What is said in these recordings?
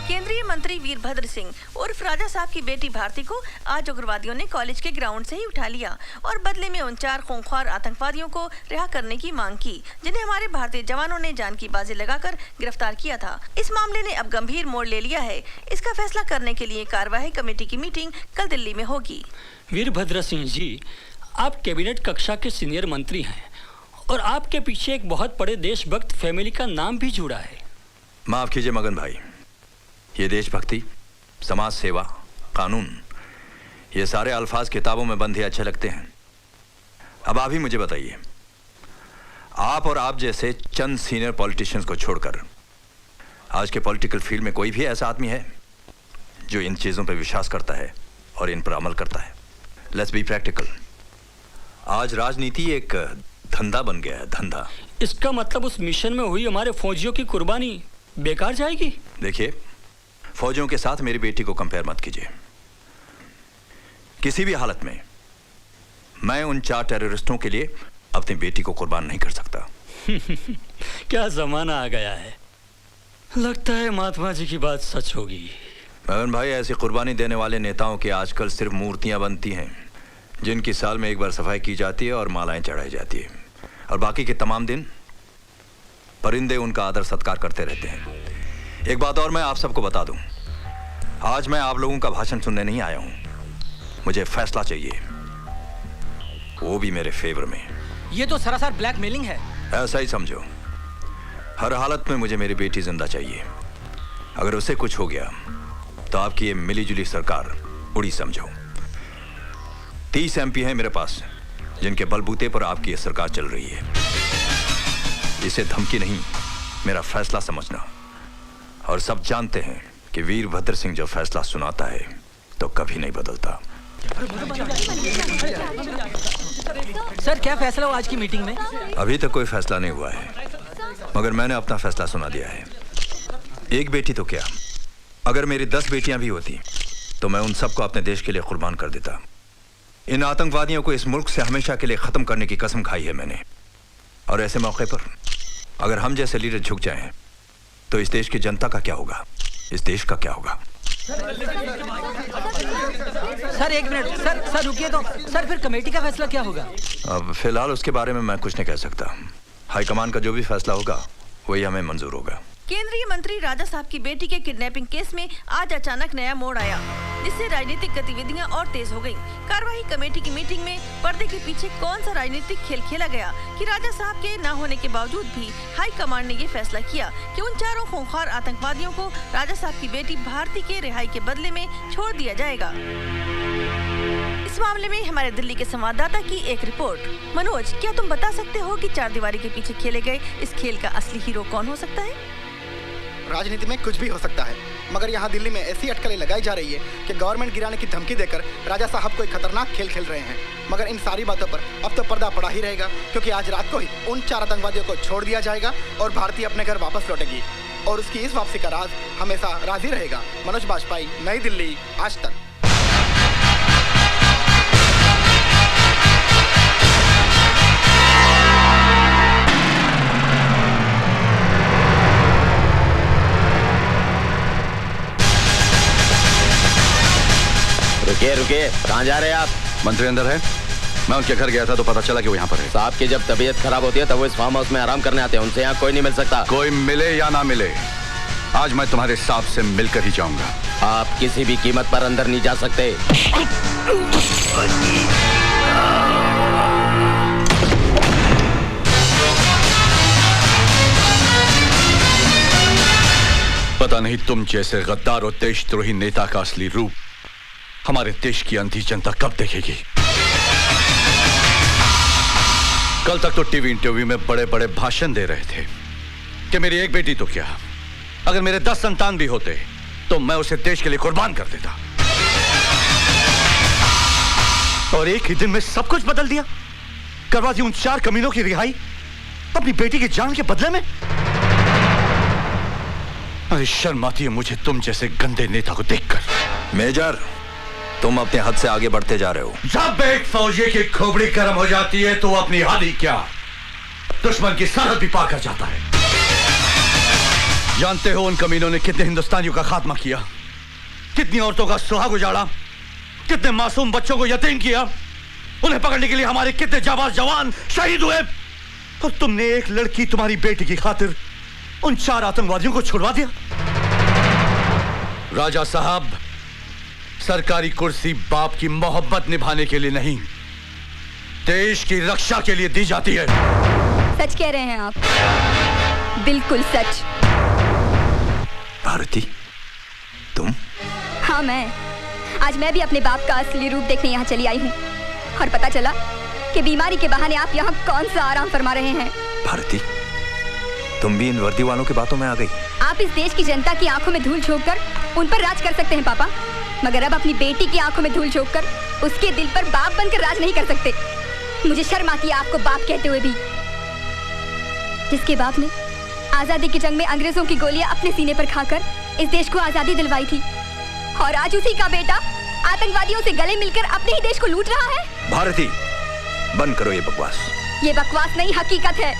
केंद्रीय मंत्री वीरभद्र सिंह उर्फ राजा साहब की बेटी भारती को आज उग्रवादियों ने कॉलेज के ग्राउंड से ही उठा लिया और बदले में उन 4 खूंखार आतंकवादियों को रिहा करने की मांग की, जिन्हें हमारे भारतीय जवानों ने जान की बाजी लगाकर गिरफ्तार किया था। इस मामले ने अब गंभीर मोड़ ले लिया है। इसका फैसला करने के लिए कार्यवाही कमेटी की मीटिंग कल दिल्ली में होगी। वीरभद्र सिंह जी, आप कैबिनेट कक्षा के सीनियर मंत्री हैं और आपके पीछे एक बहुत बड़े देशभक्त फैमिली का नाम भी जुड़ा है। माफ कीजिए मगन भाई, ये देशभक्ति, समाज सेवा, कानून, ये सारे अल्फाज किताबों में बंद ही अच्छे लगते हैं। अब आप ही मुझे बताइए, आप और आप जैसे चंद सीनियर पॉलिटिशियंस को छोड़कर आज के पॉलिटिकल फील्ड में कोई भी ऐसा आदमी है जो इन चीजों पर विश्वास करता है और इन पर अमल करता है? Let's be practical. आज राजनीति एक धंधा बन गया है, धंधा। इसका मतलब उस मिशन में हुई हमारे फौजियों की कुर्बानी बेकार जाएगी? देखिए, फौजियों के साथ मेरी बेटी को कंपेयर मत कीजिए। किसी भी हालत में मैं उन 4 टेररिस्टों के लिए अपनी बेटी को कुर्बान नहीं कर सकता। क्या जमाना आ गया है, लगता है महात्मा जी की बात सच होगी। मगन भाई, ऐसी कुर्बानी देने वाले नेताओं की आजकल सिर्फ मूर्तियां बनती हैं, जिनकी साल में एक बार सफाई की जाती है और मालाएं चढ़ाई जाती है, और बाकी के तमाम दिन परिंदे उनका आदर सत्कार करते रहते हैं। एक बात और मैं आप सबको बता दूं, आज मैं आप लोगों का भाषण सुनने नहीं आया हूं, मुझे फैसला चाहिए, वो भी मेरे फेवर में। ये तो सरासर ब्लैकमेलिंग है। ऐसा ही समझो। हर हालत में मुझे मेरी बेटी जिंदा चाहिए। अगर उसे कुछ हो गया तो आपकी ये मिलीजुली सरकार उड़ी समझो। 30 MP हैं मेरे पास, जिनके बलबूते पर आपकी ये सरकार चल रही है। इसे धमकी नहीं, मेरा फैसला समझना। और सब जानते हैं कि वीरभद्र सिंह जो फैसला सुनाता है तो कभी नहीं बदलता। सर, क्या फैसला हुआ आज की मीटिंग में? अभी तक कोई फैसला नहीं हुआ है, मगर मैंने अपना फैसला सुना दिया है। एक बेटी तो क्या, अगर मेरी 10 बेटियां भी होती तो मैं उन सबको अपने देश के लिए कुर्बान कर देता। इन आतंकवादियों को इस मुल्क से हमेशा के लिए खत्म करने की कसम खाई है मैंने। और ऐसे मौके पर अगर हम जैसे लीडर झुक जाएं तो इस देश की जनता का क्या होगा, इस देश का क्या होगा? सर एक मिनट, सर रुकिए तो। सर फिर कमेटी का फैसला क्या होगा? अब फिलहाल उसके बारे में मैं कुछ नहीं कह सकता। हाईकमान का जो भी फैसला होगा वही हमें मंजूर होगा। केंद्रीय मंत्री राजा साहब की बेटी के किडनैपिंग केस में आज अचानक नया मोड़ आया, जिससे राजनीतिक गतिविधियां और तेज हो गईं। कार्यवाही कमेटी की मीटिंग में पर्दे के पीछे कौन सा राजनीतिक खेल खेला गया कि राजा साहब के न होने के बावजूद भी हाई कमांड ने ये फैसला किया कि उन 4 खूंखार आतंकवादियों को राजा साहब की बेटी भारती के रिहाई के बदले में छोड़ दिया जाएगा। इस मामले में हमारे दिल्ली के संवाददाता की एक रिपोर्ट। मनोज, क्या तुम बता सकते हो कि 4 दीवारी के पीछे खेले गए इस खेल का असली हीरो कौन हो सकता है? राजनीति में कुछ भी हो सकता है, मगर यहाँ दिल्ली में ऐसी अटकलें लगाई जा रही है कि गवर्नमेंट गिराने की धमकी देकर राजा साहब कोई खतरनाक खेल खेल रहे हैं। मगर इन सारी बातों पर अब तो पर्दा पड़ा ही रहेगा, क्योंकि आज रात को ही उन 4 आतंकवादियों को छोड़ दिया जाएगा और भारती अपने घर वापस लौटेगी और उसकी इस वापसी का राज हमेशा राज ही रहेगा। मनोज बाजपेयी, नई दिल्ली, आज तक। रुकिए, कहाँ जा रहे हैं आप? मंत्री अंदर है, मैं उनके घर गया था तो पता चला कि वो यहाँ पर है। साहब की जब तबीयत खराब होती है तब वो इस फार्म हाउस में आराम करने आते हैं, उनसे यहाँ कोई नहीं मिल सकता। कोई मिले या ना मिले, आज मैं तुम्हारे साहब से मिलकर ही जाऊंगा। आप किसी भी कीमत पर अंदर नहीं जा सकते। पता नहीं तुम जैसे गद्दार और देशद्रोही नेता का असली रूप हमारे देश की अंधी जनता कब देखेगी। कल तक तो टीवी इंटरव्यू में बड़े बड़े भाषण दे रहे थे कि मेरी एक बेटी तो क्या, अगर मेरे 10 संतान भी होते तो मैं उसे देश के लिए कुर्बान कर देता। और एक ही दिन में सब कुछ बदल दिया, करवा दी उन 4 कमीनों की रिहाई अपनी बेटी की जान के बदले में। अरे शर्म आती है मुझे तुम जैसे गंदे नेता को देखकर। मेजर, तुम अपने हद से आगे बढ़ते जा रहे हो। जब एक फौजी की खोपड़ी गर्म हो जाती है तो अपनी हद ही क्या, दुश्मन की सरहद भी पार कर जाता है। जानते हो उन कमीनों ने कितने हिंदुस्तानियों का खात्मा किया, कितनी औरतों का सुहाग उजाड़ा, कितने मासूम बच्चों को यतीम किया। उन्हें पकड़ने के लिए हमारे कितने जाबाज जवान शहीद हुए, और तुमने एक लड़की, तुम्हारी बेटी की खातिर उन 4 आतंकवादियों को छुड़वा दिया। राजा साहब, सरकारी कुर्सी बाप की मोहब्बत निभाने के लिए नहीं, देश की रक्षा के लिए दी जाती है। सच कह रहे हैं आप, बिल्कुल सच। भारती, तुम? हाँ, आज मैं भी अपने बाप का असली रूप देखने यहाँ चली आई हूँ, और पता चला कि बीमारी के बहाने आप यहाँ कौन सा आराम फरमा रहे हैं। भारती, तुम भी इन वर्दी वालों की बातों में आ गई। आप इस देश की जनता की आंखों में धूल झोंककर उन पर राज कर सकते हैं पापा, मगर अब अपनी बेटी की आंखों में धूल झोंककर उसके दिल पर बाप बनकर राज नहीं कर सकते। मुझे शर्म आती है आपको बाप कहते हुए भी। जिसके बाप ने आजादी की जंग में अंग्रेजों की गोलियां अपने सीने पर खाकर इस देश को आजादी दिलवाई थी, और आज उसी का बेटा आतंकवादियों से गले मिलकर अपने ही देश को लूट रहा है। भारती, बंद करो ये बकवास। ये बकवास नहीं, हकीकत है।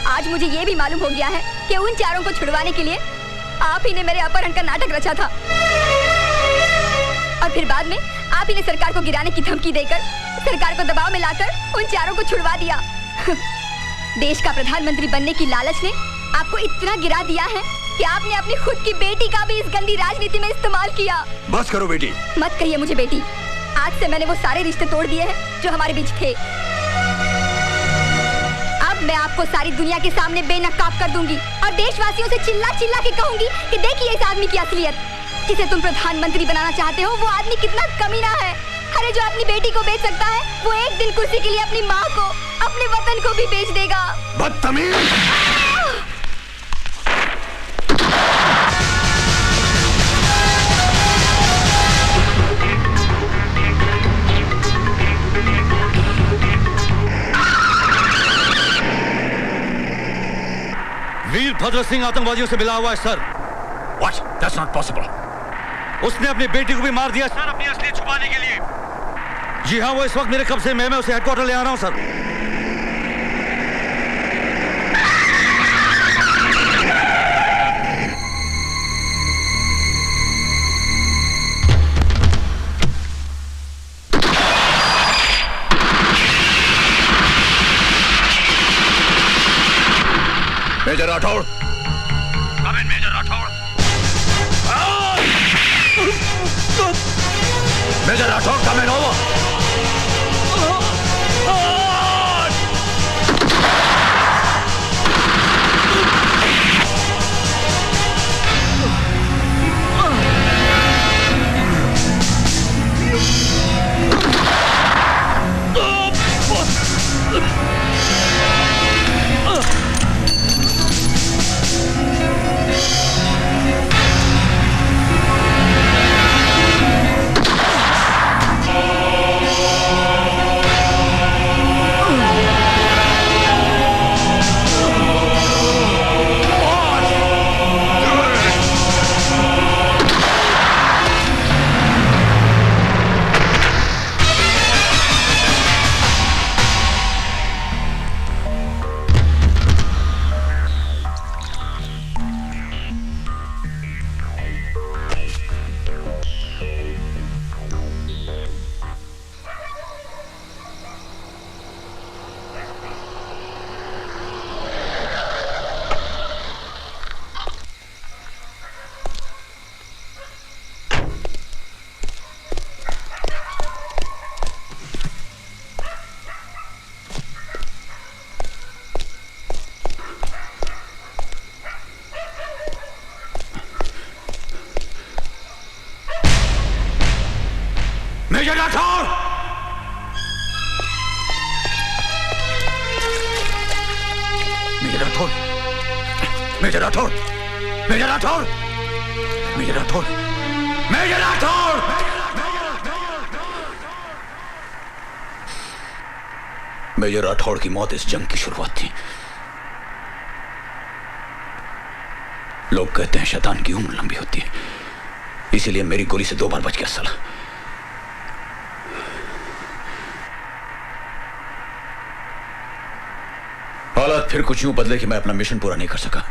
आज मुझे ये भी मालूम हो गया है कि उन 4 को छुड़वाने के लिए आप ही ने मेरे अपहरण का नाटक रचा था, और फिर बाद में आप ही ने सरकार को गिराने की धमकी देकर सरकार को दबाव में लाकर उन 4 को छुड़वा दिया। देश का प्रधानमंत्री बनने की लालच ने आपको इतना गिरा दिया है कि आपने अपनी खुद की बेटी का भी इस गंदी राजनीति में इस्तेमाल किया। बस करो बेटी। मत कहिए मुझे बेटी। आज से मैंने वो सारे रिश्ते तोड़ दिए हैं जो हमारे बीच थे। अब मैं आपको सारी दुनिया के सामने बेनकाब कर दूंगी और देशवासियों से चिल्ला चिल्ला के कहूंगी कि देखिए इस आदमी की असलियत। जिसे तुम प्रधानमंत्री बनाना चाहते हो वो आदमी कितना कमीना है। अरे जो अपनी बेटी को बेच सकता है वो एक दिन कुर्सी के लिए अपनी माँ को, अपने वतन को भी बेच देगा। बदतमीज! वीरभद्र सिंह आतंकवादियों से मिला हुआ है sir. What? That's not possible. उसने अपनी बेटी को भी मार दिया सर, अपनी असलियत छुपाने के लिए। जी हाँ, वो इस वक्त मेरे कब्जे में, मैं उसे हेडक्वार्टर ले आ रहा हूँ sir. Major Rathore. Come in, major Rathore. Major Rathore, come in, over। Major Rathore! Major Rathore! Major Rathore! Major Rathore! Major Rathore! Major Rathore! Major Rathore की मौत इस जंग की शुरुआत थी। लोग कहते हैं शैतान की उम्र लंबी होती है, इसीलिए मेरी गोली से 2 बार बच गया साला। हालात फिर कुछ यूं बदले कि मैं अपना मिशन पूरा नहीं कर सका।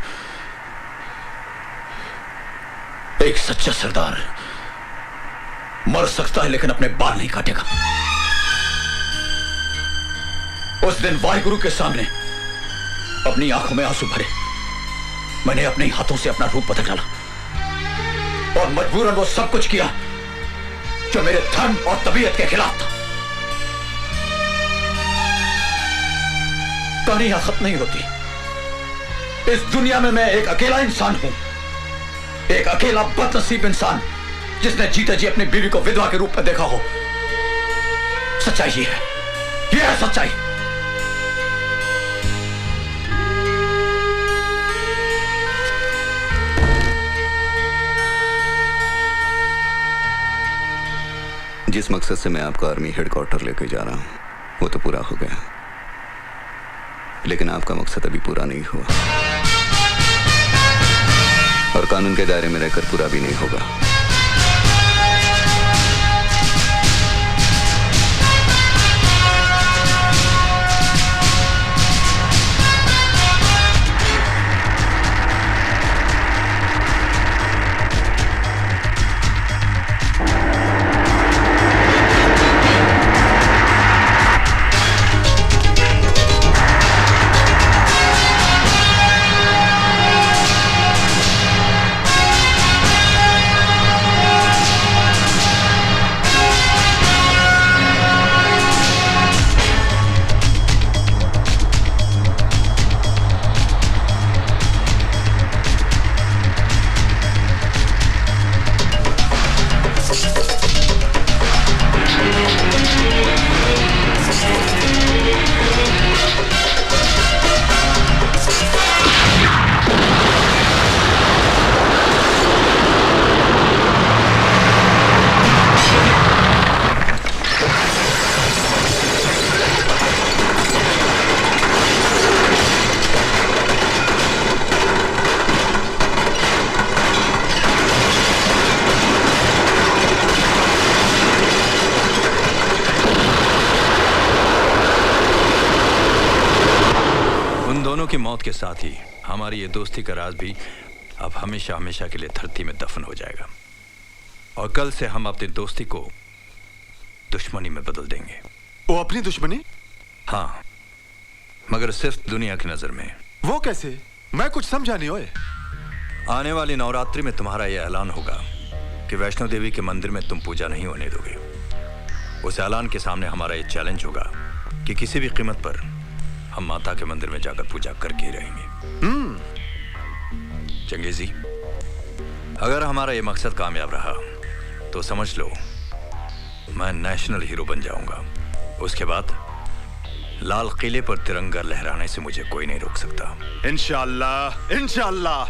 एक सच्चा सरदार मर सकता है लेकिन अपने बाल नहीं काटेगा। उस दिन वाहिगुरु के सामने अपनी आंखों में आंसू भरे मैंने अपने हाथों से अपना रूप बदल डाला और मजबूरन वो सब कुछ किया जो मेरे धर्म और तबीयत के खिलाफ था। कहानी यहां खत्म नहीं होती। इस दुनिया में मैं एक अकेला इंसान हूं, एक अकेला बदनसीब इंसान जिसने जीते जी अपनी बीवी को विधवा के रूप में देखा हो। सच्चाई ये है सच्चाई। जिस मकसद से मैं आपको आर्मी हेडक्वार्टर लेकर जा रहा हूं वो तो पूरा हो गया, लेकिन आपका मकसद अभी पूरा नहीं हुआ और कानून के दायरे में रहकर पूरा भी नहीं होगा। की मौत के साथ ही हमारी ये दोस्ती का राज भी अब हमेशा हमेशा के लिए धरती में दफन हो जाएगा और कल से हम अपनी दोस्ती को दुश्मनी में बदल देंगे। वो अपनी दुश्मनी? हाँ, मगर सिर्फ दुनिया की नजर में। वो कैसे? मैं कुछ समझा नहीं। ओए, आने वाली नवरात्रि में तुम्हारा यह ऐलान होगा कि वैष्णो देवी के मंदिर में तुम पूजा नहीं होने दोगे। उस ऐलान के सामने हमारा यह चैलेंज होगा कि किसी भी कीमत पर हम माता के मंदिर में जाकर पूजा करके ही रहेंगे। चंगेजी, अगर हमारा यह मकसद कामयाब रहा तो समझ लो मैं नेशनल हीरो बन जाऊंगा। उसके बाद लाल किले पर तिरंगा लहराने से मुझे कोई नहीं रोक सकता। इंशाअल्लाह, इंशाअल्लाह।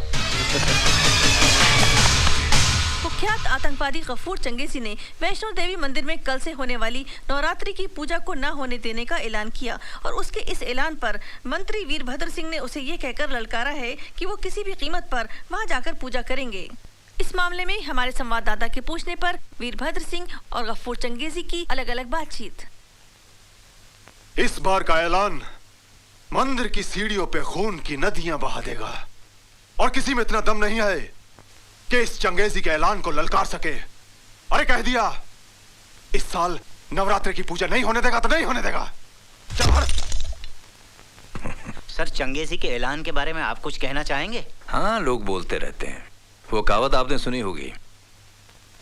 कुख्यात आतंकवादी गफूर चंगेजी ने वैष्णो देवी मंदिर में कल से होने वाली नवरात्रि की पूजा को न होने देने का ऐलान किया और उसके इस ऐलान पर मंत्री वीरभद्र सिंह ने उसे ये कहकर ललकारा है कि वो किसी भी कीमत पर वहां जाकर पूजा करेंगे। इस मामले में हमारे संवाददाता के पूछने पर वीरभद्र सिंह और गफूर चंगेजी की अलग अलग बातचीत। इस बार का ऐलान मंदिर की सीढ़ियों पे खून की नदियां बहा देगा और किसी में इतना दम नहीं है कि इस चंगेजी के ऐलान को ललकार सके। अरे कह दिया, इस साल नवरात्रि की पूजा नहीं होने देगा तो नहीं होने देगा। सर, चंगेजी के ऐलान के बारे में आप कुछ कहना चाहेंगे? हाँ, लोग बोलते रहते हैं। वो कहावत आपने सुनी होगी,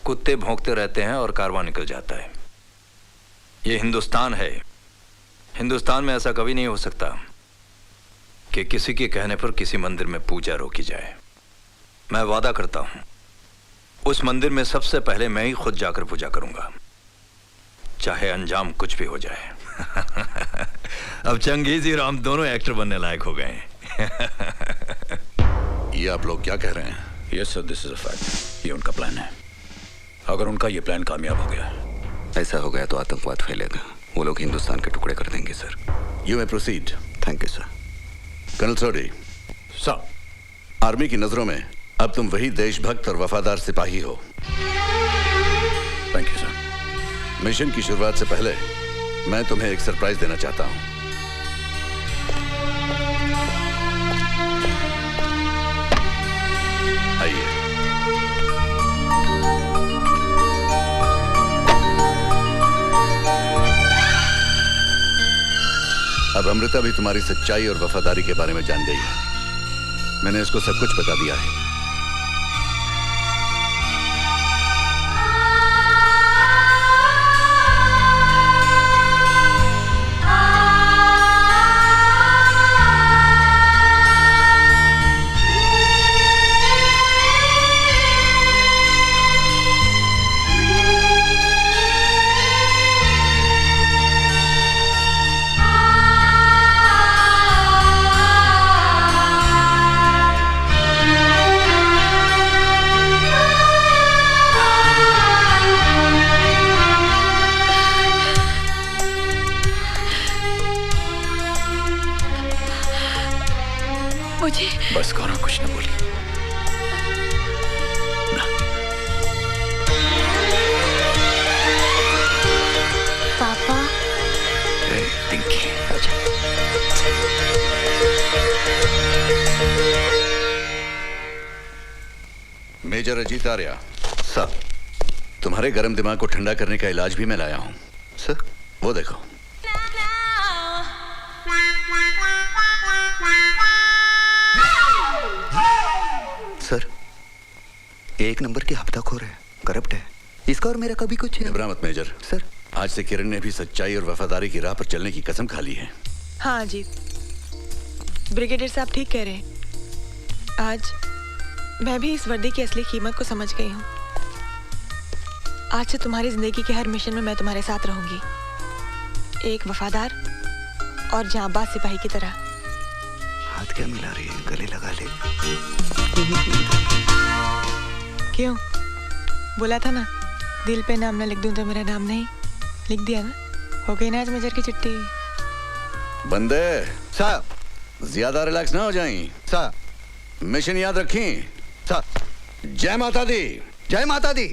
कुत्ते भौंकते रहते हैं और कारवां निकल जाता है। ये हिंदुस्तान है। हिंदुस्तान में ऐसा कभी नहीं हो सकता कि किसी के कहने पर किसी मंदिर में पूजा रोकी जाए। मैं वादा करता हूं उस मंदिर में सबसे पहले मैं ही खुद जाकर पूजा करूंगा, चाहे अंजाम कुछ भी हो जाए। अब चंगेजी और हम दोनों एक्टर बनने लायक हो गए हैं। ये आप लोग क्या कह रहे हैं? Yes sir, this is a fact. ये उनका प्लान है। अगर उनका ये प्लान कामयाब हो गया, ऐसा हो गया तो आतंकवाद फैलेगा। वो लोग हिंदुस्तान के टुकड़े कर देंगे sir. You may proceed. Thank you sir. Colonel Sodhi, sir, army की नजरों में अब तुम वही देशभक्त और वफादार सिपाही हो। Thank you sir. मिशन की शुरुआत से पहले मैं तुम्हें एक सरप्राइज देना चाहता हूं। आइए। अब अमृता भी तुम्हारी सच्चाई और वफादारी के बारे में जान गई है। मैंने इसको सब कुछ बता दिया है। बस कौन कुछ न बोली। पापा। पिंकी, आजा। मेजर अजीत आर्या। सर, तुम्हारे गर्म दिमाग को ठंडा करने का इलाज भी मैं लाया हूं। सर, वो देखो। सर, एक नंबर की हफ्ताखोर है, करप्ट है। इसका और मेरा कभी कुछ घबरा मत मेजर। सर, आज से किरण ने भी सच्चाई और वफादारी की राह पर चलने की कसम खा ली है। हाँ जी, ब्रिगेडियर साहब ठीक कह रहे हैं। आज मैं भी इस वर्दी की असली कीमत को समझ गई हूँ। आज से तुम्हारी जिंदगी के हर मिशन में मैं तुम्हारे साथ रहूंगी, एक वफादार और जांबाज सिपाही की तरह। हाथ क्या मिला रही है, गले लगा ले। क्यों? बोला था ना, दिल पे नाम ना लिख दूं तो मेरा नाम नहीं। लिख दिया ना, हो गई ना आज मेजर की चिट्ठी। बंदे साहब, ज्यादा रिलैक्स ना हो जाएं। सर, मिशन याद रखें। सर, जय माता दी। जय माता दी।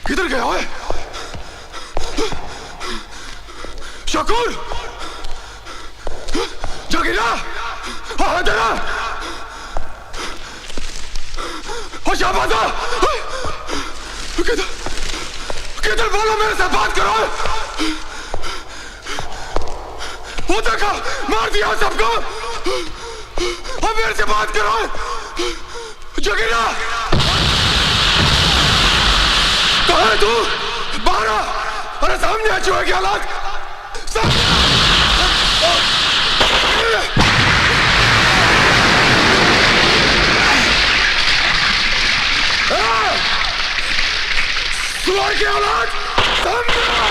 किधर गया है? शकूर, जगीरा, हादरा, हो शाबादा, किधर किधर बोलो, मेरे से बात करो। वो देखो, मार दिया सबको। अब मेरे से बात करो। जोगिंदर, कहाँ है तू? बाहर आ। अरे सामने आ, चूहे के हालात सुअर के हालात सामने आ।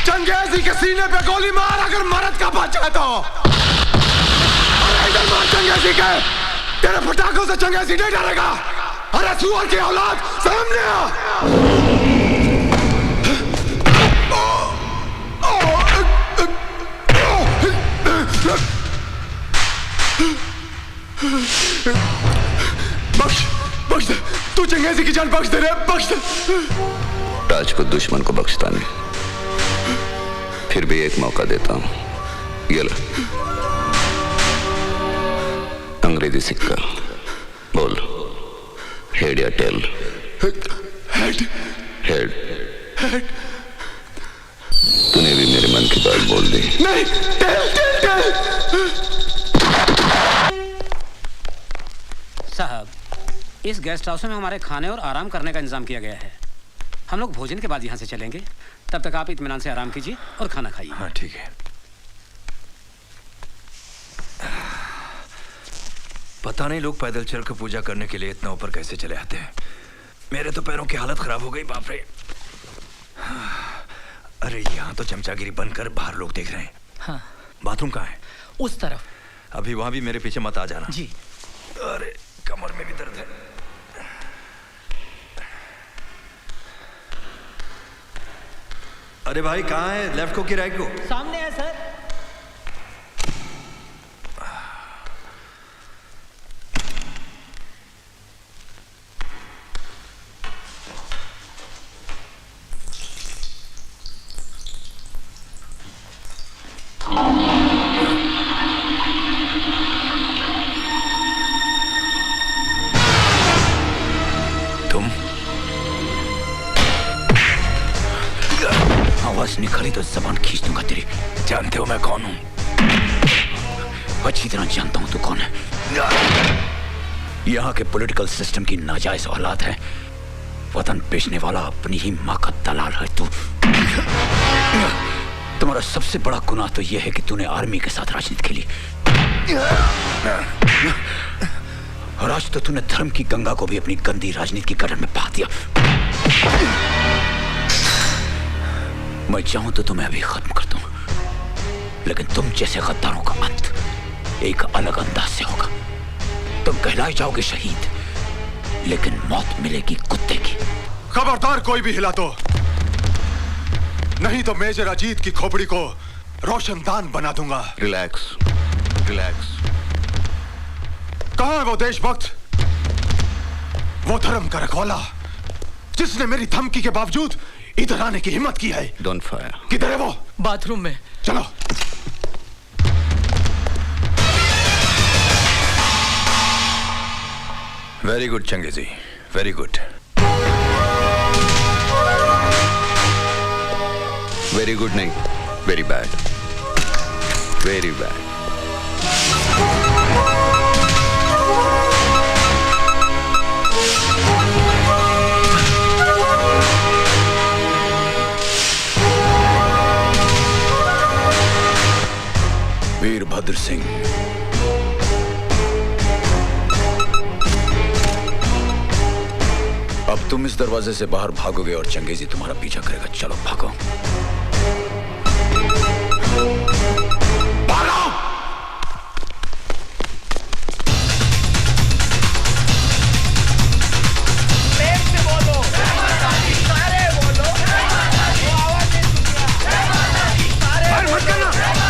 चंगेजी के सीने पे गोली मार अगर मरद का बचा तो। अरे इधर मार चंगेजी के, तेरे पटाखों से चंगेजी नहीं डरेगा। अरे सुअर के औलाद सामने आ। बख्श बख्श दे, तू चंगेजी की जान बख्श दे रे, बख्श दे। राजपूत दुश्मन को बख्शता नहीं, फिर भी एक मौका देता हूं। ये लो अंग्रेजी सिक्का, बोल हेड या टेल? हेड। हेड। हेड। तूने भी मेरे मन की बात बोल दी। नहीं, टेल टेल टेल। साहब, इस गेस्ट हाउस में हमारे खाने और आराम करने का इंतजाम किया गया है। हम लोग भोजन के बाद यहाँ से चलेंगे, तब तक आप इत्मीनान से आराम कीजिए और खाना खाइए। हाँ ठीक है। पता नहीं लोग पैदल चल कर पूजा करने के लिए इतना ऊपर कैसे चले आते हैं। मेरे तो पैरों की हालत खराब हो गई, बाप रे। अरे यहाँ तो चमचागिरी बनकर बाहर लोग देख रहे हैं। हाँ। बाथरूम कहाँ है? उस तरफ। अभी वहां भी मेरे पीछे मत आ जाना। जी। अरे कमर में भी दर्द है। अरे भाई कहाँ है, लेफ्ट को कि राइट को? सामने है सर। आवाज निकाली तो जबान खींच दूंगा तेरी। जानते हो मैं कौन हूं? अच्छी तरह जानता हूं तू कौन है। यहाँ के पॉलिटिकल सिस्टम की नाजायज औलाद है। वतन बेचने वाला अपनी ही माँ का दलाल है तू। तुम्हारा सबसे बड़ा गुनाह तो यह है कि तूने आर्मी के साथ राजनीति खेली। और आज तो तूने धर्म की गंगा को भी अपनी गंदी राजनीति की गटर में बहा दिया। मैं चाहूं तो तुम्हें अभी खत्म कर दूं, लेकिन तुम जैसे गद्दारों का अंत एक अलग अंदाज से होगा। तुम कहलाए जाओगे शहीद, लेकिन मौत मिलेगी कुत्ते की। खबरदार कोई भी हिला तो, नहीं तो मेजर अजीत की खोपड़ी को रोशनदान बना दूंगा। Relax, relax. कहां है वो देशभक्त, वो धर्म का रखवाला, जिसने मेरी धमकी के बावजूद इधर आने की हिम्मत की है? Don't fire. किधर है वो? बाथरूम में। चलो। Very good Changezi, very good. Very good नहीं, very bad, very bad. Virbhadra Singh, अब तुम इस दरवाजे से बाहर भागोगे और चंगेजी तुम्हारा पीछा करेगा। चलो भागो। भागो! प्रेम से बोलो, सारे बोलो, वो आवाज नहीं सुन रहा। फायर मत करना,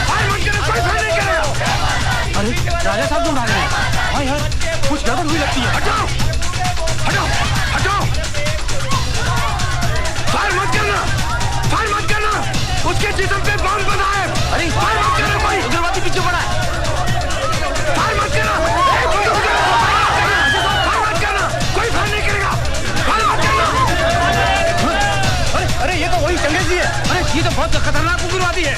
फायर मत करना, कोई फायर नहीं करेगा। अरे राजा साहब क्यों भाग रहे हैं? हाँ यार, कुछ गड़बड़ हुई लगती है। हटाओ, हटाओ, हटाओ। फायर मत करना, फायर मत करना। बहुत खतरनाक उग्रवादी है।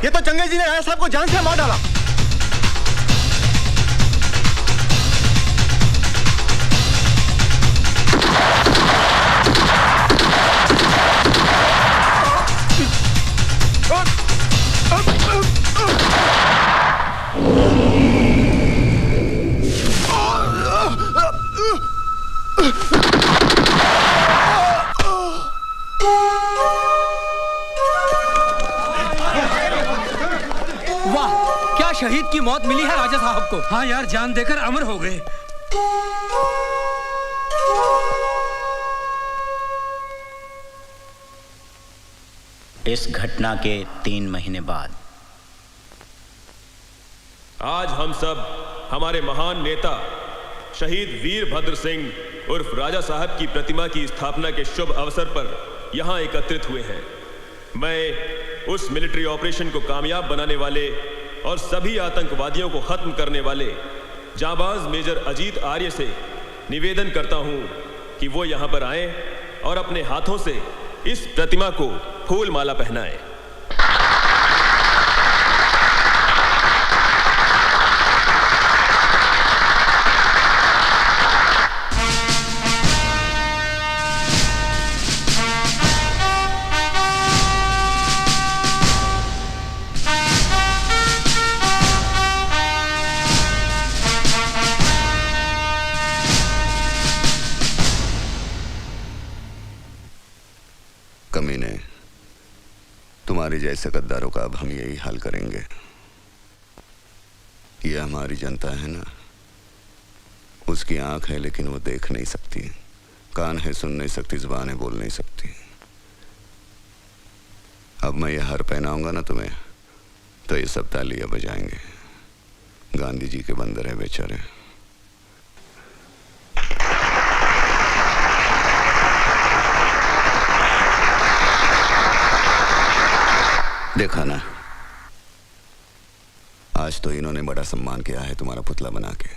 ये तो चंगेजी ने राजा साहब को जान से मार डाला। शहीद की मौत मिली है राजा साहब को। हाँ यार, जान देकर अमर हो गए। इस घटना के 3 महीने बाद आज हम सब हमारे महान नेता शहीद वीरभद्र सिंह उर्फ राजा साहब की प्रतिमा की स्थापना के शुभ अवसर पर यहां एकत्रित हुए हैं। मैं उस मिलिट्री ऑपरेशन को कामयाब बनाने वाले और सभी आतंकवादियों को खत्म करने वाले जांबाज मेजर अजीत आर्य से निवेदन करता हूं कि वो यहां पर आएं और अपने हाथों से इस प्रतिमा को फूल माला पहनाएं। कमीने, तुम्हारे जैसे गद्दारों का अब हम यही हाल करेंगे। ये हमारी जनता है ना, उसकी आंख है लेकिन वो देख नहीं सकती, कान है सुन नहीं सकती, जुबान है बोल नहीं सकती। अब मैं ये हार पहनाऊंगा ना तुम्हें, तो ये सब तालियां बजाएंगे। गांधी जी के बंदर है बेचारे। देखा ना, आज तो इन्होंने बड़ा सम्मान किया है तुम्हारा पुतला बना के,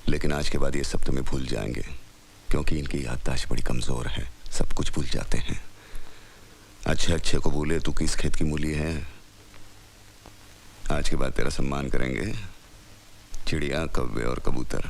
लेकिन आज के बाद ये सब तुम्हें भूल जाएंगे, क्योंकि इनकी याददाश्त बड़ी कमजोर है, सब कुछ भूल जाते हैं। अच्छे अच्छे को भूले तू किस खेत की मूली है। आज के बाद तेरा सम्मान करेंगे चिड़िया, कौवे और कबूतर।